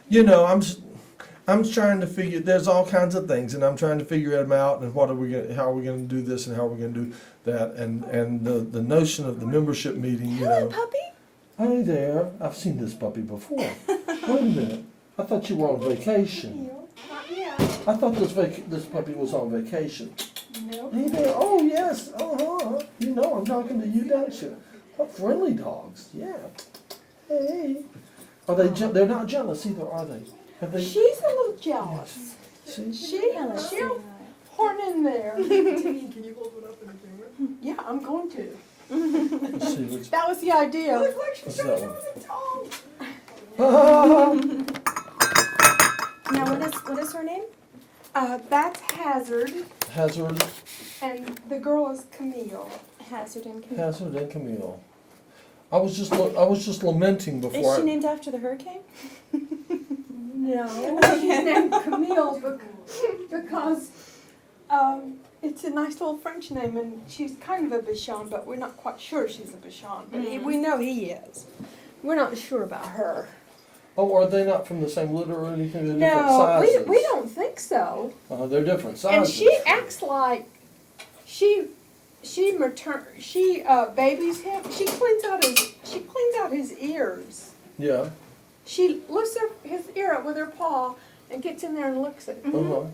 You know, I'm trying to figure. There's all kinds of things, and I'm trying to figure them out. And how are we going to do this, and how are we going to do that? And the notion of the membership meeting. You Hello, know. puppy. Hi there. I've seen this puppy before. Wait a minute. I thought you were on vacation. Not yet. I thought this puppy was on vacation. Nope. Hey there. Oh yes. You know I'm talking to you, don't you? What friendly dogs. Yeah. Hey. Are they? They're not jealous either, are they? Have they? She's a little jealous. See? She'll horn in there. Can you hold it up in the camera? Yeah, I'm going to. Let's see. Which, That was the idea. Looks like she's what's trying that to one? with a dog. Now, what is her name? That's Hazard, Hazard, and the girl is Camille. Hazard and Camille. Hazard, and Camille. I was just lamenting Is before. she named after the hurricane? No, she's named Camille because it's a nice little French name, and she's kind of a Bichon, but we're not quite sure she's a Bichon. But we know he is. We're not sure about her. Oh, are they not from the same litter or anything? They're different No, sizes. we don't think so. They're different And sizes. she acts like she babies him. She cleans out his ears. Yeah. She lifts his ear up with her paw and gets in there and licks it. Uh-huh.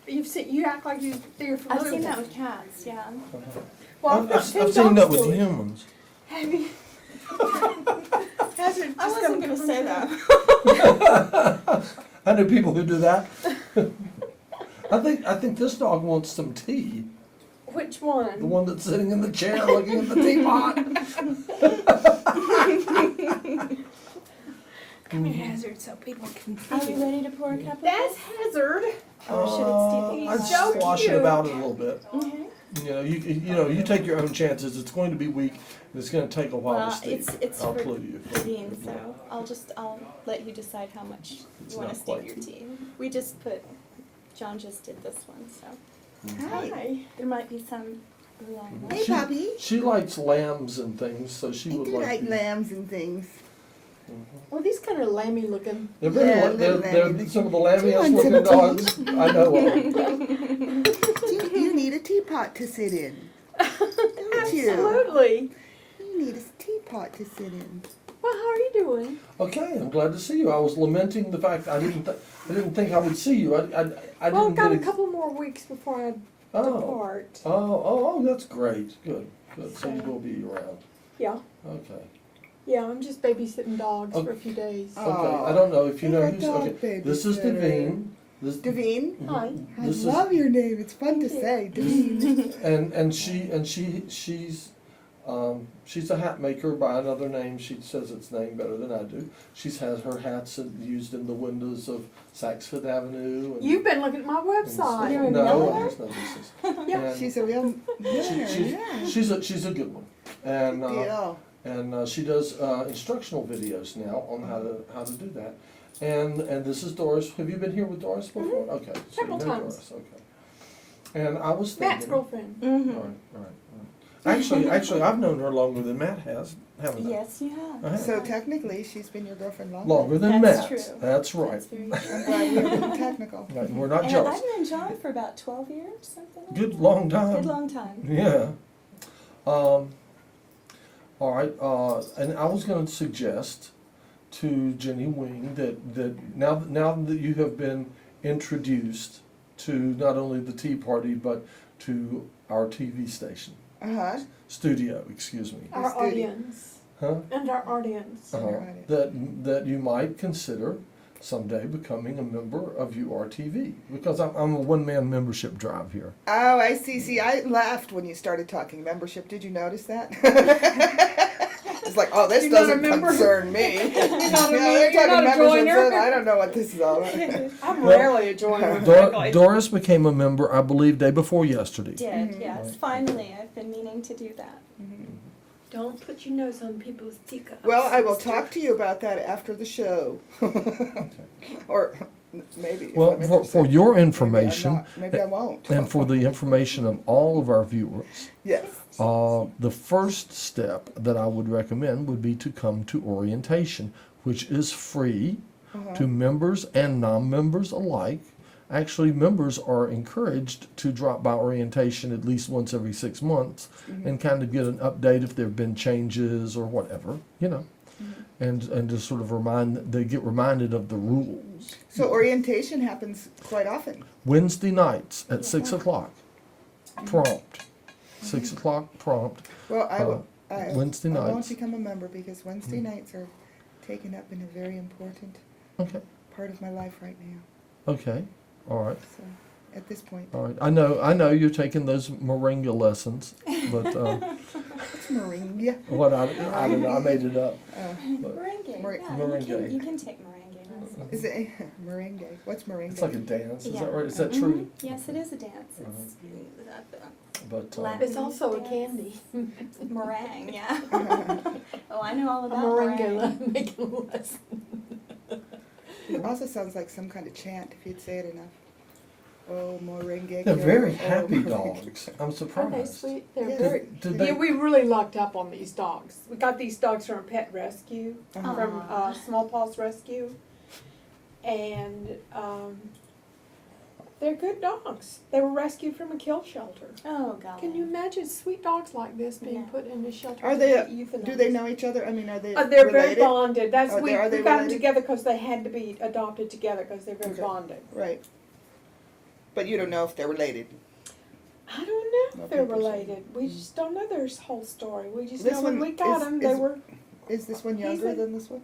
You act like you're familiar. I've seen with that it. with cats, yeah. Uh-huh. Well, I've got two seen that dogs with to it. humans. Have you? Hazard I just wasn't got- going to say that. I know people who do that. I think this dog wants some tea. Which The one? one that's sitting in the chair looking at the teapot. Come here, Hazard, so people can Are see we you. ready to pour a cup of That's this? Hazard. Or should it I'd He's so slosh cute. it about it a little bit. Mm-hmm. You know, you take your own chances. It's going to be weak, and it's going to take a while Well, to steep. it's I'll for clue you. Bean, so I'll let you decide how much It's you want to not steep quite your too- tea. We just John just did this one, so Hi. there might be some along Hey, She- Bobby. She likes lambs and things, so she I would do like like these. lambs and things. Well, these kind of lammy looking. They're very Yeah, they're lamby. some of the Do you lambiest want looking some dogs I know of. You need a teapot to sit in. Don't you? Absolutely. You need a teapot to sit in. Well, how are you doing? Okay, I'm glad to see you. I was lamenting the fact I didn't think I would see you. I Well, didn't I've got a get couple more weeks before I Oh, depart. oh, that's great. Good. So you will be around. Yeah. Okay. Yeah, I'm just babysitting dogs Okay. for a few days. Oh. Okay. I don't know if you know You're a who's dog okay. This is babysitter. Devine. This Devine? Hi. I This is love your name. It's fun to say, Devine. she's a hat maker by another name. She says its name better than I do. She's has her hats used in the windows of Saks Fifth Avenue. And, You've been looking at my website. You're a no, miller? I just know this is. Yeah. And She's a real milliner, yeah. she's a good one, and Deal. she does instructional videos now on how to do that. And this is Doris. Have you been here with Doris before? Okay, so Several you know times. Doris. Okay. And I was thinking. Matt's girlfriend. Mm-hmm. All right. Actually, I've known her longer than Matt has, haven't I? Yes, you have. I have. So technically, she's been your girlfriend longer. Longer than That's Matt. true. That's right. That's very true. I'm glad we're being technical. Right, and we're not And jealous. I've known John for about 12 years, something like Good that. long time. Good long time. Yeah. All right. And I was going to suggest to Jennie Wing that now that you have been introduced to not only the Tea Party but to our TV station Uh-huh. studio, excuse me, Our studio. audience. huh? And our audience. Right. That you might consider someday becoming a member of URTV, because I'm a one-man membership drive here. Oh, I see. See, I laughed when you started talking membership. Did you notice that? It's like, oh, this You're not a doesn't member? concern me. You're not a, They're you're talking not a memberships, joiner. and I don't know what this is all about. I'm Well, rarely a joiner. frankly. Doris became a member, I believe, day before yesterday. Did, yes. Finally, I've been meaning to do that. Don't put your nose on people's teacups. Well, I will talk to you about that after the show. Or maybe. if Well, I'm for interested. your Maybe I'm information, not. Maybe I won't. and for the information of all of our viewers, Yes. the first step that I would recommend would be to come to orientation, which is free Uh-huh. to members and non-members alike. Actually, members are encouraged to drop by orientation at least once every 6 months and kind of get an update if there have been changes or whatever, you know, and just sort of they get reminded of the rules. So orientation happens quite often. Wednesday nights at 6 o'clock, prompt. 6 o'clock prompt. Well, Wednesday I won't nights. become a member because Wednesday nights are taken up in a very important Okay. part of my life right now. Okay. All right. So at this point, All right. I know you're taking those moringa lessons, but it's moringa. what I don't know. I made it up. But Merengue. Mer- Yeah, merengue. You can take merengue. lessons. Is it merengue? What's merengue? it's like a dance. Is Yeah. that right? Is that Mhm. true? Yes, it is a dance. It's But Latin It's also a dance. candy. Meringue, yeah. Oh, I know all A about meringue meringue. making a lesson. It also sounds like some kind of chant if you'd say it enough. Oh, moringa. they're very oh, happy moringa. dogs. I'm surprised. Are they sweet? They're Yeah. very. Did they? Yeah, we really lucked up on these dogs. We got these dogs from Pet Rescue, Uh-huh. from Aw. Small Paws Rescue, and they're good dogs. They were rescued from a kill shelter. Oh, golly. Can you imagine sweet dogs like this being No. put in a shelter? Are to they? be euthanized? Do they know each other? I mean, are they They're very related? bonded. That's Are we they got them related? together because they had to be adopted together because they're very Okay. bonded. Right. But you don't know if they're related. I don't know No if they're papers. related. We just don't know their whole story. We just This know when one we got is- them, they is- were. Is this one He's younger a- than this one?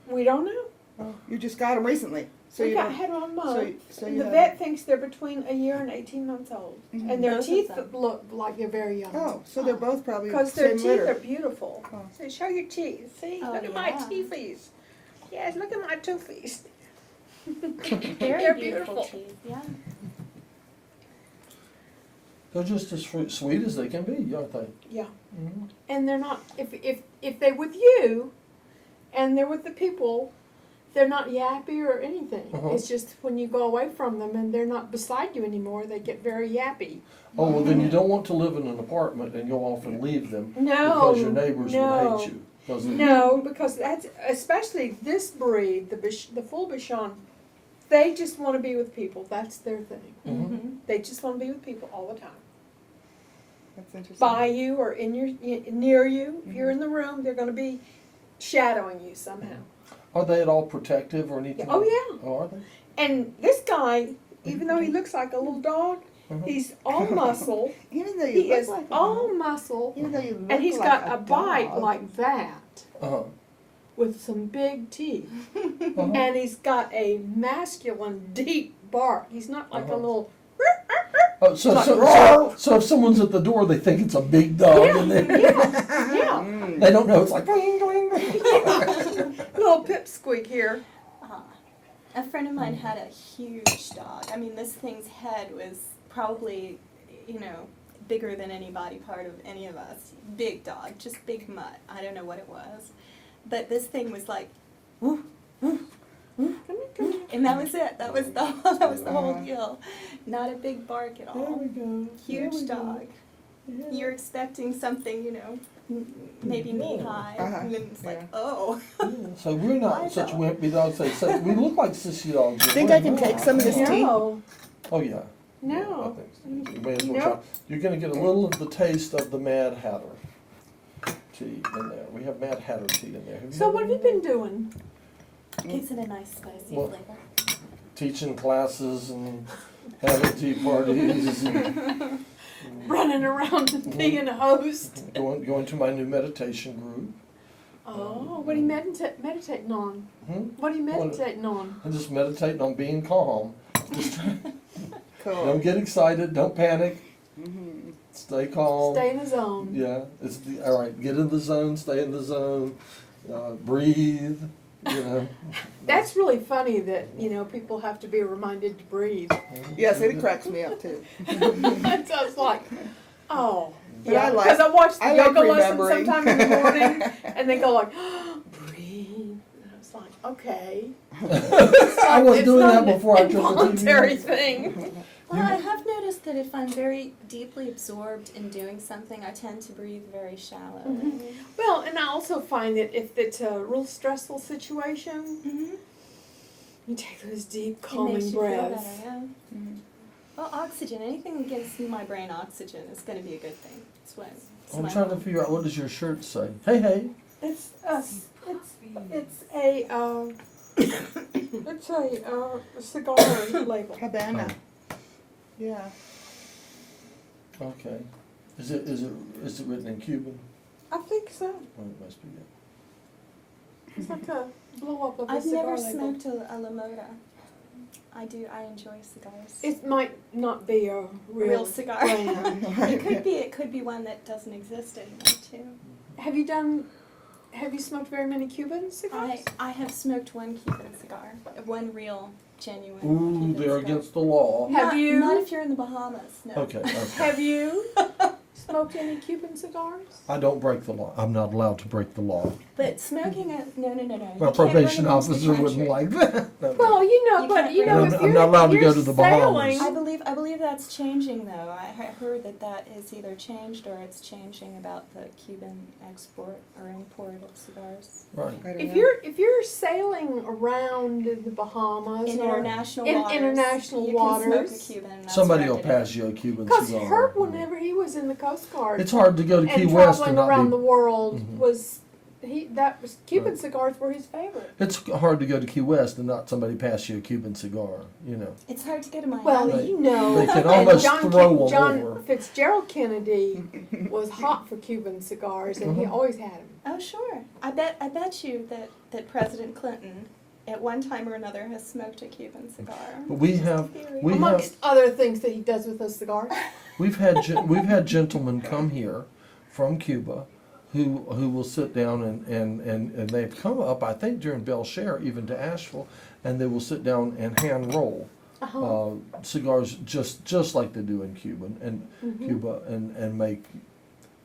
We don't know. Oh, you just got them recently. So We you got don't. had one So, month. so And you the have- vet thinks they're between a year and 18 months old, Mhm. and their Both of teeth them. look like they're very young. Oh, so they're both probably Because their same teeth litter. are beautiful. Oh. So show your teeth. See, Oh, look at my yeah. teethies. Yes, look at my toothies. Very They're beautiful teeth, yeah. They're just as sweet as they can be, aren't they? Yeah, Mhm. and they're not. If they're with you, and they're with the people, they're not yappy or anything. Uh-huh. It's just when you go away from them and they're not beside you anymore, they get very yappy. Oh well, then you don't want to live in an apartment and go off and leave them No, because your neighbors no. would hate you. 'Cause of- No, because that's especially this breed, the full Bichon. They just want to be with people. That's their thing. Mhm. They just want to be with people all the time. That's interesting. By you or near you. If you're in the room, they're going to be shadowing you somehow. Are they at all protective or anything? Oh yeah. Oh, are they? And this guy, even though he looks like a little dog, Uh-huh. he's all muscle. Even though you He look is like a all dog, muscle, even though you look and he's like got a dog. bite like that Uh-huh. with some big teeth. Uh-huh. And he's got a masculine, deep bark. He's not like a Uh-huh. little. Oh, so, Like, so, roar. so if someone's at the door, they think it's a big dog in there. Yeah, Mm. They don't know. It's like boing, boing, boing. little pipsqueak here. A friend of mine had a huge dog. I mean, this thing's head was probably, bigger than any body part of any of us. Big dog, just big mutt. I don't know what it was. But this thing was like, woo, woo, woo, woo. And that was it. That was the whole deal. Not a big bark at There all. we go. There we Huge go. dog. Yeah. You're expecting something, maybe knee high. Uh-huh. And then it's like, Yeah. oh. Yeah, so we're not My such dog. wimpy dogs. So we look like sissy dogs. but Think we're I can not. take some of this tea? No, Oh yeah. Yeah, I no. think so. You may as well Nope. try. You're going to get a little of the taste of the Mad Hatter tea in there. We have Mad Hatter tea in there. So what have you been doing? Gives it a nice spicy Well- flavor. Teaching classes and having tea parties and Running around and being a host. going to my new meditation group. Oh, what are you meditating on? Hmm? What are you meditating on? I'm just meditating on being calm. Just Cool. don't get excited. Don't panic. Mhm. Stay calm. Stay in the zone. Yeah, all right. Get in the zone. Stay in the zone. Breathe. You know. That's really funny that, people have to be reminded to breathe. Yes, it cracks me up too. It sounds like, oh, But yeah. I like- Because I watch the I like yoga lesson remembering. sometime in the morning, and they go like, breathe. And I was like, okay. I was It's doing not that before I an turned the TV. involuntary thing. Well, I have noticed that if I'm very deeply absorbed in doing something, I tend to breathe very shallow. Well, and I also find that if it's a real stressful situation, you take those deep, It makes calming you feel breaths. better, yeah. Well, oxygen, anything that gives my brain oxygen is going to be a good thing. That's what. I'm trying to figure out, what does your shirt say? Hey, hey. It's a cigar label. Havana. Yeah. Okay. Is it written in Cuban? I think so. Well, it must be it. It's like a blow up of a I've cigar never label. smoked a La Mota. I enjoy cigars. It might not be a Real cigar. brand. It could be one that doesn't exist anymore too. Have you smoked very many Cuban cigars? I have smoked one Cuban cigar, one real, genuine Ooh, Cuban they're cigar. against the law. Have Not- you- Not if you're in the Bahamas, no. Okay, okay. Have you smoked any Cuban cigars? I don't break the law. I'm not allowed to break the law. But smoking no. You My can't bring probation it into the officer wouldn't country. like that. No, Well, you know, You but can't you know, bring if it. you're, I'm not allowed to if go you're to the Bahamas. sailing, I believe that's changing though. I heard that is either changed or it's changing about the Cuban export or import of cigars. Right. I don't if know. you're sailing around the Bahamas In or international in waters, international you can smoke waters. a Cuban. and that's Somebody will regulated. pass you a Cuban because cigar. Herb, whenever he was in the Coast Guard It's hard to go to Key and West traveling and not around be. the world, Mhm. was Cuban Right. cigars were his favorite. It's hard to go to Key West and not somebody pass you a Cuban cigar. You know. It's hard to get to Miami. Well, They- you know, they can and almost John, throw 'em John over. Fitzgerald Kennedy was hot for Cuban cigars, and he Mhm. always had them. Oh, sure. I bet you that President Clinton, at one time or another, has smoked a Cuban cigar. But we Just a have- theory. we- Amongst other things that he does with those cigars. We've had gentlemen come here from Cuba who will sit down and they've come up, I think during Belshare, even to Asheville, and they will sit down and hand roll cigars just like they do in Cuba and make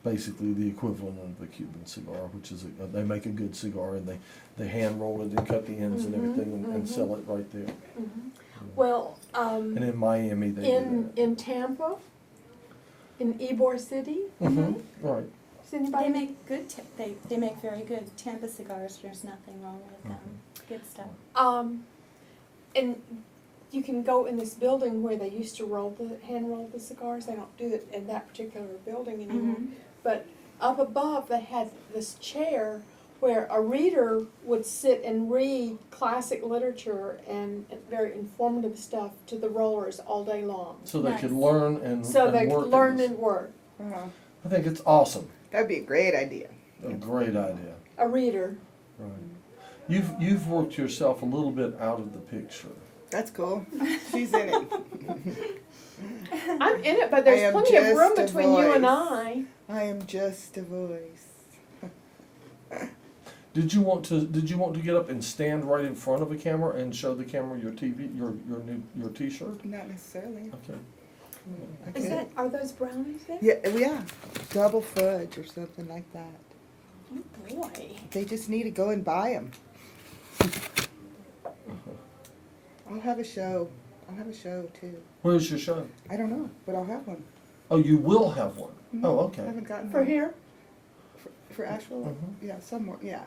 basically the equivalent of the Cuban cigar, which is they make a good cigar and they hand roll it and cut the ends and everything and sell it right there. Well, And in Miami they do in Tampa, in Ybor City, that. Mm-hmm. Right. does anybody? They make good. They make very good Tampa cigars. There's nothing wrong with them. Good stuff. And you can go in this building where they used to hand roll the cigars. They don't do it in that particular building anymore. But up above, they had this chair where a reader would sit and read classic literature and very informative stuff to the rollers all day long. So they could Nice. learn and So they work. could learn and work. Uh-huh. I think it's awesome. That'd be a great idea. A great idea. A reader. Right. You've worked yourself a little bit out of the picture. That's cool. She's in it. I'm in it, but I there's am plenty of room just a between you and voice. I. I am just a voice. Did you want to get up and stand right in front of a camera and show the camera your TV your T-shirt? Not necessarily. Okay. Okay. Are those brownies there? Yeah. Double fudge or something like that. Oh boy. They just need to go and buy them. I'll have a show. I'll have a show too. Where's your show? I don't know, but I'll have one. Oh, you will have one. Mhm. Oh, I okay. haven't gotten For one. here? For Asheville? Mhm. Yeah, somewhere. Yeah.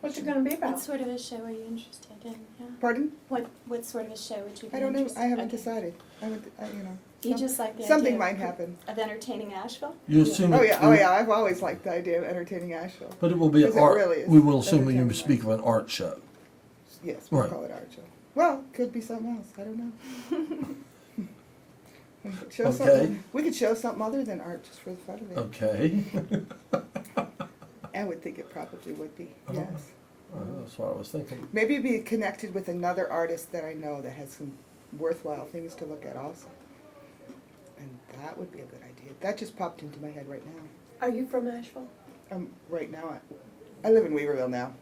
What's it gonna be What about? sort of a show are you interested in? Yeah. Pardon? What sort of a show would you be I don't know. interested I haven't okay. decided. You know. You just like the Something idea might of, happen. of entertaining Asheville? You assume. Oh it- yeah. Oh yeah. I've always liked the idea of entertaining Asheville. But it will be an 'Cause it art. really is We will assume that you entertaining. speak of an art show. Yes, we'll Right. call it art show. Well, could be something else. I don't know. We could show Okay. something. We could show something other than art just for the fun of it. Okay. I would think it probably would be. Uh-huh. Yes. That's what I was thinking. Maybe be connected with another artist that I know that has some worthwhile things to look at also. And that would be a good idea. That just popped into my head right now. Are you from Asheville? Right now, I live in Weaverville now,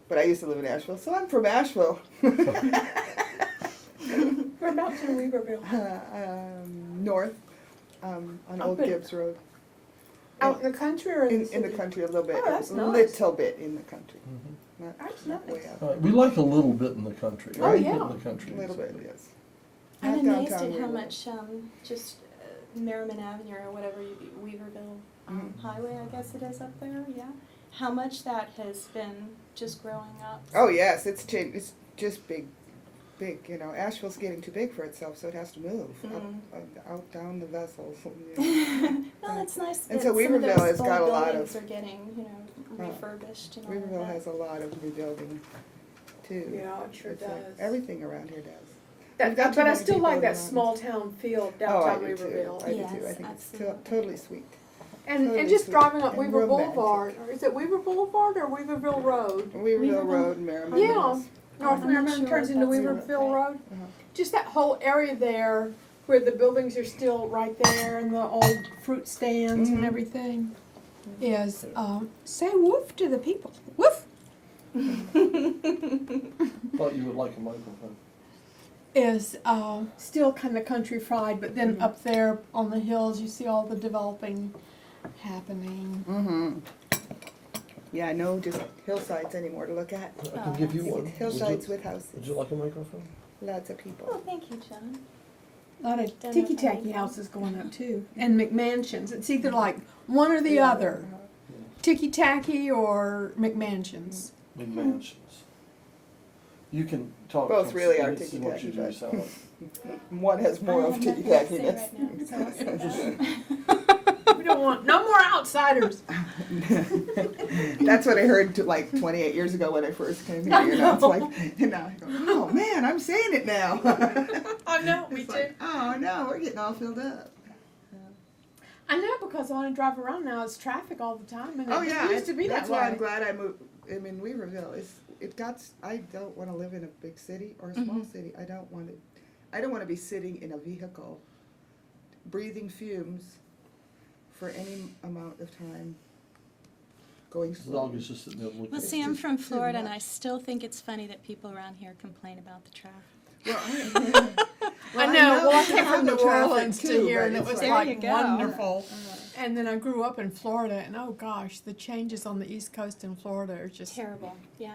but I used to live in Asheville, so I'm from Asheville. Whereabouts in Weaverville? North, on Up Old in- Gibbs Road. Out in the country or in the In the city? country a little bit. Oh, that's nice. Little bit in the country. Mhm. Not, That's not nice. way out. All right. We like a little bit in the country, Oh, right? yeah. In the country. A little bit, yes. I'm Not amazed downtown at how Weaverville. much just Merriman Avenue or whatever Weaverville Highway, I guess it is up there. Yeah, how much that has been just growing up. Oh yes, it's changed. It's just big. You know, Asheville's getting too big for itself, so it has to move out down the vessels. Well, it's nice And that so some of Weaverville those has got old a lot buildings of- are getting, refurbished and all of Weaverville that. has a lot of rebuilding too. Yeah, it sure It's like does. everything around here does. That, We've got too but I many still people like that around. small town feel Oh, I downtown do too. Weaverville. I do Yes, too. I think it's absolutely. totally sweet. And Totally just sweet. driving up And Weaver romantic. Boulevard, or is it Weaver Boulevard or Weaverville Road? Weaverville Road, Merriman. Yeah. Mills. North I'm not Merriman sure turns if into that's Weaverville right. Road. Uh-huh. Just that whole area there where the buildings are still right there and the old fruit stands and Mhm. everything is, say woof to the people. Woof! Thought you would like a microphone. Is still kind of countrified, but then up there on the hills you see all the developing happening. Mm-hmm. Yeah, no, just hillsides anymore to look at. I can give you You one. get hillsides Would with houses. you like a microphone? Lots of Oh, people. thank you, John. A lot of Don't know ticky if I tacky need houses going up too, and McMansions. It's either like one or the other, ticky tacky or McMansions. In mansions. You can talk. Both from really are experience and what you ticky-tacky, do sound like. One has more of ticky tackiness. We don't want no more outsiders. That's what I heard like 28 years ago when I first came here. You know, it's like, you know, I go, oh man, I'm saying it now. I know, me It's too. like, oh no, we're getting all filled up. I know because when I drive around now, it's traffic all the time, and Oh it yeah, used to be that's that why way. I'm glad I moved. I mean, Weaverville is. I don't want to live in a big city or a small city. I don't want to be sitting in a vehicle, breathing fumes, for any amount of time. Going The dog slow. is just sitting there looking. Well, It's see, I'm just from too Florida, and much. I still think it's funny that people around here complain about the traffic. Well, I know. Well, I came have from the New traffic Orleans too, to here, but and it it's was There like you go. wonderful. And then I grew up in Florida, and oh gosh, the changes on the East Coast in Florida are just. Terrible, yeah.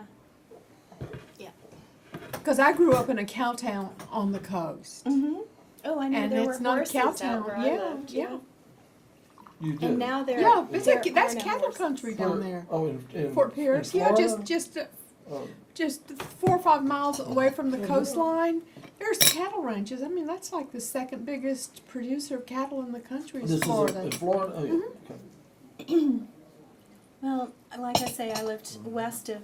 Because I grew up in a cow town on the coast, Mm-hmm. Oh, I know, and there it's were not a horses cow out town. where I Yeah, lived. yeah, You did. And now there, yeah. It's there that's are no cattle horses. country down Where- there. Oh, in Fort Pierce, in yeah, Florida? Oh, just 4 or 5 miles away from the Yeah. coastline. There's cattle ranches. I mean, that's like the second biggest producer of cattle in the country this is is Florida. in Florida. Oh, yeah. Mm-hmm. Okay. Well, like I say, I lived west of,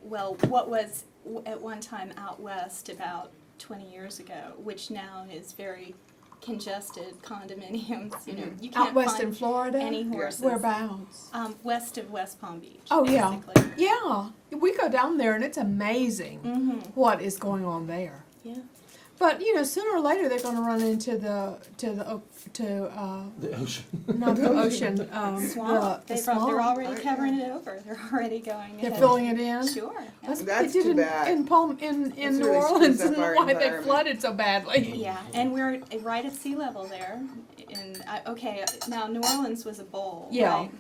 what was at one time out west about 20 years ago, which now is very congested condominiums. You know, you can't Out west in find Florida. any horses. Whereabouts? West of West Palm Beach. Oh, yeah. basically. Yeah, we go down there and it's amazing Mm-hmm. what is going on there. Yeah. But you know, sooner or later they're going to run into the The ocean. not the ocean Swamp. the They're swamp. already covering it over. They're already going. They're ahead. filling it in. Sure. Yeah. That's what That's they did too in, bad. in That's New really Orleans screws up and our why they environment. flooded so badly. Yeah, and we're right at sea level there. And okay, now New Orleans was a bowl, Yeah. right?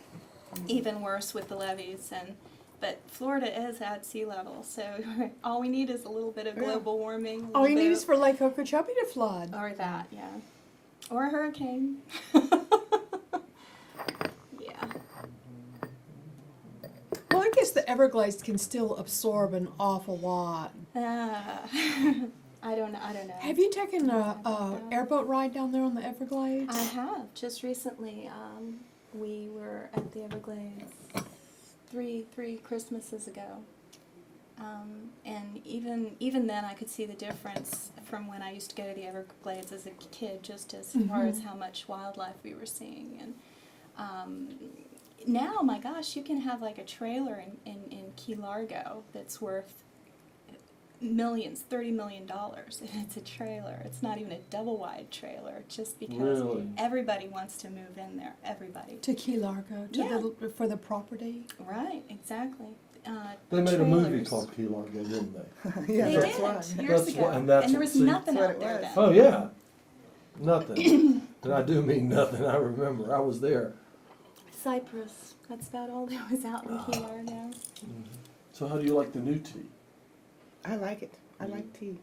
Even worse with the levees, but Florida is at sea level, so all we need is a little bit of global warming. a All you little need bit is for Lake Okeechobee to flood. or that, yeah, or a hurricane. Yeah. Well, I guess the Everglades can still absorb an awful lot. I don't know. Have you taken a airboat ride down there on the Everglades? I have. Just recently, we were at the Everglades three Christmases ago. And even then I could see the difference from when I used to go to the Everglades as a kid, just as far as how much wildlife we were seeing. And now, my gosh, you can have like a trailer in Key Largo that's worth millions, $30 million, and it's a trailer. It's not even a double-wide trailer, just because Really? everybody wants to move in there. Everybody. To Key Largo, for the property. Right, exactly. They made a movie trailers. called Key Largo, didn't they? Yeah, They that's did, why. years That's ago. why- and that's there what- was see- nothing That's what out it there was. then. Oh yeah, nothing. And I do mean nothing. I remember I was there. Cyprus. That's about all that was out in Key Largo. So how do you like the new tea? I like it. I like tea.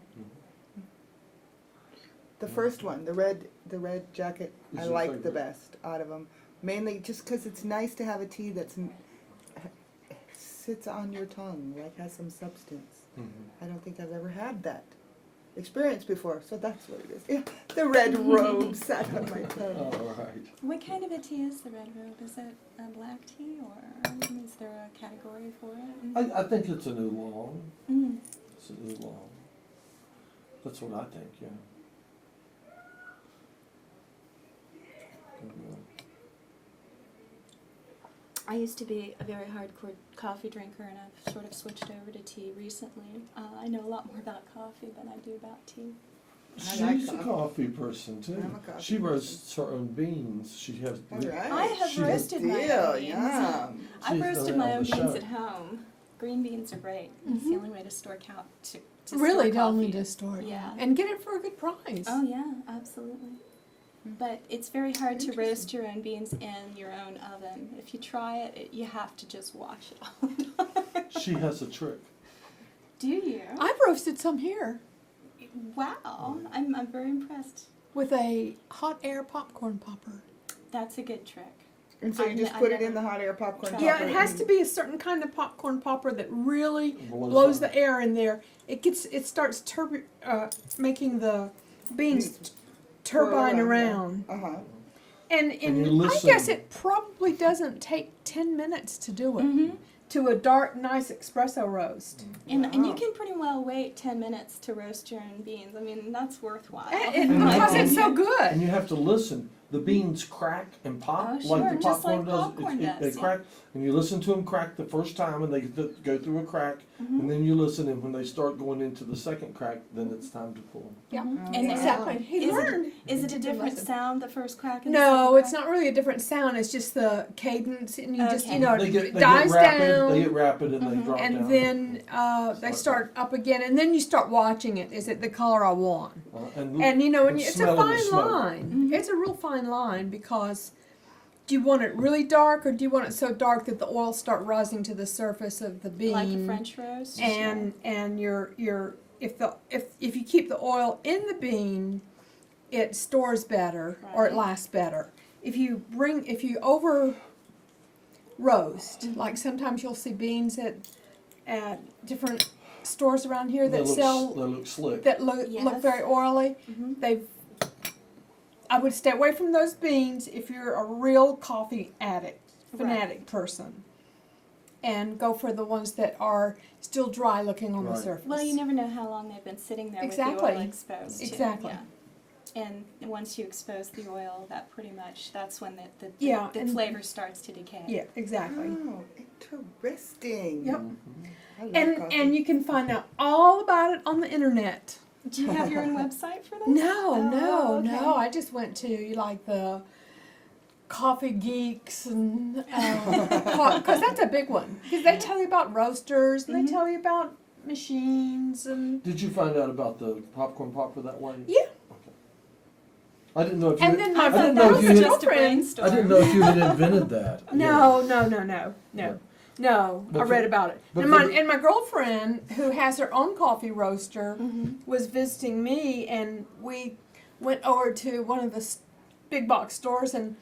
The first one, the red jacket, Is I your like the favorite? best out of them. Mainly just because it's nice to have a tea that's sits on your tongue, like has some substance. I don't think I've ever had that experience before, so that's what it is. Yeah, the red robe sat on my tongue. All right. What kind of a tea is the red robe? Is it a black tea, or is there a category for it? I think it's an oolong. Mm. It's an oolong. That's what I think, yeah. I used to be a very hardcore coffee drinker, and I've sort of switched over to tea recently. I know a lot more about coffee than I do about tea. She's I like a coffee. coffee person too. I'm a coffee She roasts her own beans. She has. All right. I have She roasted my Deal, own beans. yum. I've She's roasted done it my on own the beans show. at home. Green beans are great. It's the only way to store to Really store don't coffee. need to store it. Yeah. And get it for a good price. Oh yeah, absolutely. But it's very hard to roast your own beans in your own oven. If you try it, you have to just wash it all the time. She has a trick. Do you? I've roasted some here Wow, I'm very impressed. with a hot air popcorn popper. That's a good trick. And so you I just ne- put I it in the never hot air popcorn tried. Yeah, popper it has and- to be a certain kind of popcorn popper that really Blows blows up. the air in there. It starts making the beans turbine around. Uh-huh. And you I listen. guess it probably doesn't take 10 minutes to do it. Mm-hmm. To a dark, nice espresso roast. And you Wow. can pretty well wait 10 minutes to roast your own beans. I mean, that's worthwhile. Because it's so And good. you have to listen. The beans crack and pop Oh, sure, like the just popcorn like does. popcorn They does, yeah. crack, and you listen to them crack the first time, and they go through a crack, Mm-hmm. and then you listen, and when they start going into the second crack, then it's time to pull them. Yeah, And yeah. exactly. He Is it- learned. Is it a He different listened. sound, the first crack? And the No, second it's crack? not really a different sound. It's just the cadence, and you just, Okay. you know, They get it dies rapid. down. They get rapid, and they Mhm. drop And down. then they start up again, and then you start watching it. Is it the color I want? And you know, and it's a smelling the fine smoke. line. Mhm. It's a real fine line because do you want it really dark, or do you want it so dark that the oil start rising to the surface of the bean? Like a French roast? And your if you keep the oil in the bean, it stores better or it Right. lasts better. If you over roast, Mm-hmm. like sometimes you'll see beans at different stores around here They that look, sell they look slick. that look Yes. very oily. Mhm. I would stay away from those beans if you're a real coffee addict, fanatic person, and go for the ones that are still dry looking on the Right. surface. Well, you never know how long they've been sitting there with the Exactly. oil exposed. to. Exactly. Yeah. And once you expose the oil, that's when the Yeah, the and- flavor starts to decay. Yeah, exactly. Oh, interesting. Yep. I love And coffee. you can find out all about it on the internet. Do you have your own website for this? No, Oh, no, okay. no. I just went to like the Coffee Geeks and because that's a big one. Because they tell you about roasters and Mhm. they tell you about machines and Did you find out about the popcorn popper that way? yeah. Okay. I didn't know if And you. then I my didn't know if you girlfriend- had. Just a brainstorm. I didn't know if you had invented that. No, Yeah. no. But I for read the- about it. but And for my, the- and my girlfriend, who has her own coffee roaster, was visiting me, and we went over to one of the big box stores and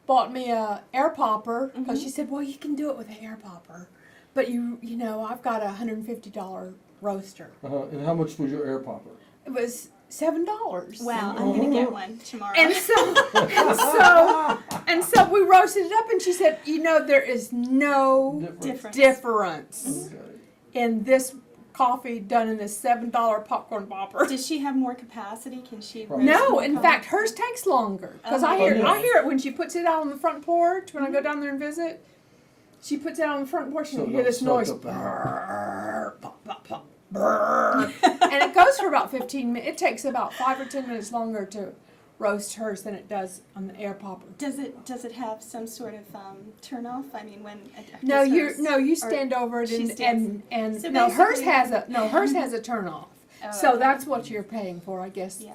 bought me a air popper because she said, "Well, you can do it with an air popper, but you know, I've got a $150 roaster." And how much was your air popper? It was $7. Wow, I'm gonna get one tomorrow. And so we roasted it up, and she said, "You know, there is no Different. difference Okay. in this coffee done in this $7 popcorn popper." Does she have more capacity? Can she? Probably. roast No, more in coffee? fact, hers takes longer because I Oh, hear yeah. I hear it when she puts it out on the front porch. When I go down there and visit, she puts it out on the front porch, and So you hear it this don't noise, soak up brrr, pop, pop, pop, brrr. And it goes for about 15 minutes. It takes about 5 or 10 minutes longer to roast hers than it does on the air popper. Does it have some sort of turn off? I mean, when No, does hers- you or stand over it she and stands- and So no, hers basically- has a turn off. Oh, So okay. that's what you're paying for, I guess. Yeah.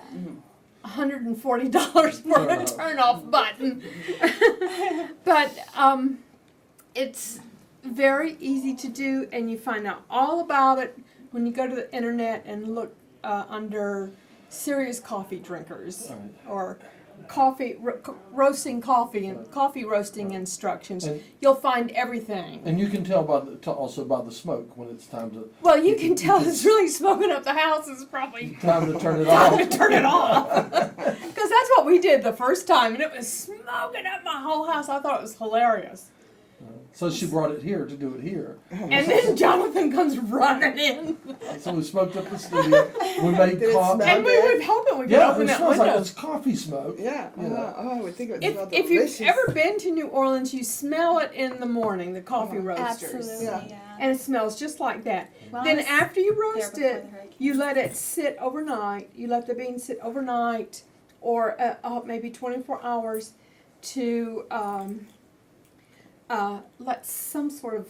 $140 for a turn off button. But it's very easy to do, and you find out all about it when you go to the internet and look under serious coffee drinkers, All right. or roasting coffee and coffee roasting instructions. And- You'll find everything. And you can tell also by the smoke when it's time to Well, you can tell it's really smoking up the house. It's probably turn it time off. to turn it off. Because that's what we did the first time, and it was smoking up my whole house. I thought it was hilarious. So she brought it here to do it here. And then Jonathan comes running in. So we smoked up the studio. We made Did it coffee. smell? And we were hoping we could Yeah, open it that smells like window. it's coffee smoke. Yeah. Yeah. Oh, I would think it would smell If you've delicious. ever been to New Orleans, you smell it in the morning, the coffee roasters. Absolutely, Yeah. yeah. And it smells just like that. Well, I Then was after you there roast before it, the hurricane. you let it sit overnight. You let the beans sit overnight, or maybe 24 hours, to let some sort of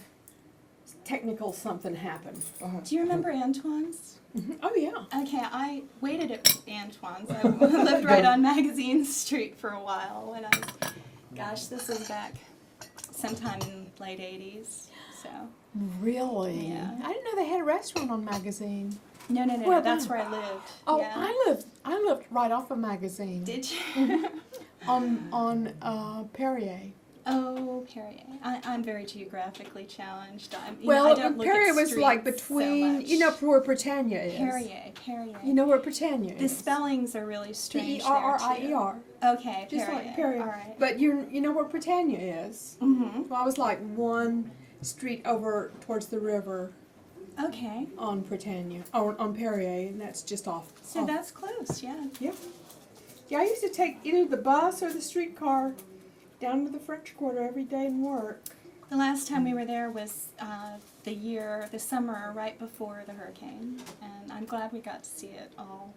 technical something happen. Do you remember Antoine's? Oh yeah. Okay, I waited at Antoine's. I lived right on Magazine Street for a while when I was, gosh, this was back sometime in late 80s. So, Really? Yeah. I didn't know they had a restaurant on Magazine. no, Well, that's then- where I lived. Oh, yeah. I lived right off of Magazine. Did you? on Perrier. Oh, Perrier. I'm very geographically challenged. I Well, don't look Perrier at was like streets so between, much. you know, where Britannia is. Perrier. You know where Britannia The is. spellings are really strange P-E-R-R-I-E-R. there, too. Okay, Just Perrier. like Perrier. All right. But you know where Britannia is. Mm-hmm. Well, I was like one street over towards the river Okay. on Britannia, or on Perrier, and that's just off. So off. that's close, yeah. Yeah, I used to take either the bus or the streetcar down to the French Quarter every day and work. The last time we were there was the summer right before the hurricane, and I'm glad we got to see it all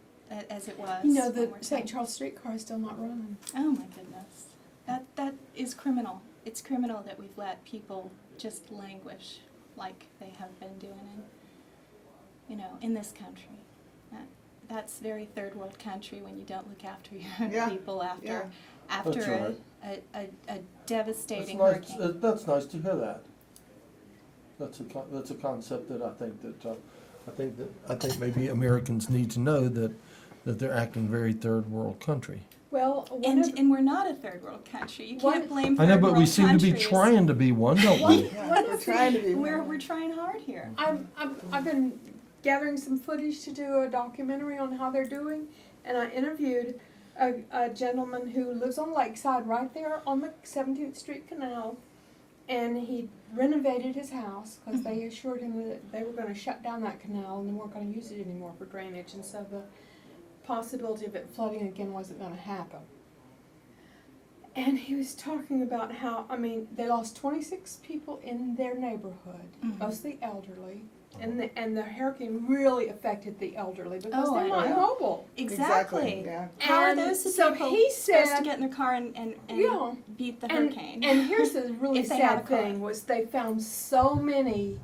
as it was. You know, one the more St. time. Charles streetcar is still not running. Oh my goodness, that is criminal. It's criminal that we've let people just languish like they have been doing in this country. That's very third world country when you don't look after your own Yeah. people after That's right. a devastating That's nice. hurricane. That's nice to hear that. That's a concept that I think maybe Americans need to know that they're acting very third world country. Well, one of, And we're not a third world country. You One- can't blame I know, third but we world seem to be countries. trying to be one, don't we? Yeah, we're trying to be. We're trying hard here. I've been gathering some footage to do a documentary on how they're doing, and I interviewed a gentleman who lives on Lakeside right there on the 17th Street Canal, and he renovated his house because they assured him that they were going to shut down that canal and they weren't going to use it anymore for drainage, and so the possibility of it flooding again wasn't going to happen. And he was talking about how, they lost 26 people in their neighborhood, Mhm. mostly elderly, and the hurricane really affected the elderly because Oh, they're I not know. mobile. Exactly. Yeah. How are And those so people he supposed to said- get in their car and Yeah. beat the And, hurricane? and here's the really If they have sad a car. thing was they found so many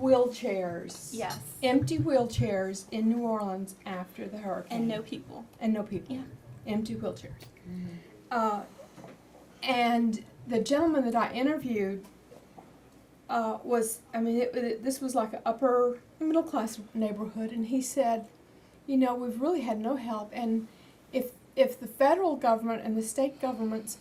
wheelchairs, Yes. empty wheelchairs in New Orleans after the hurricane. And no people. And no people. Yeah. Empty wheelchairs. And the gentleman that I interviewed this was like an upper middle class neighborhood, and he said, we've really had no help, and if the federal government and the state governments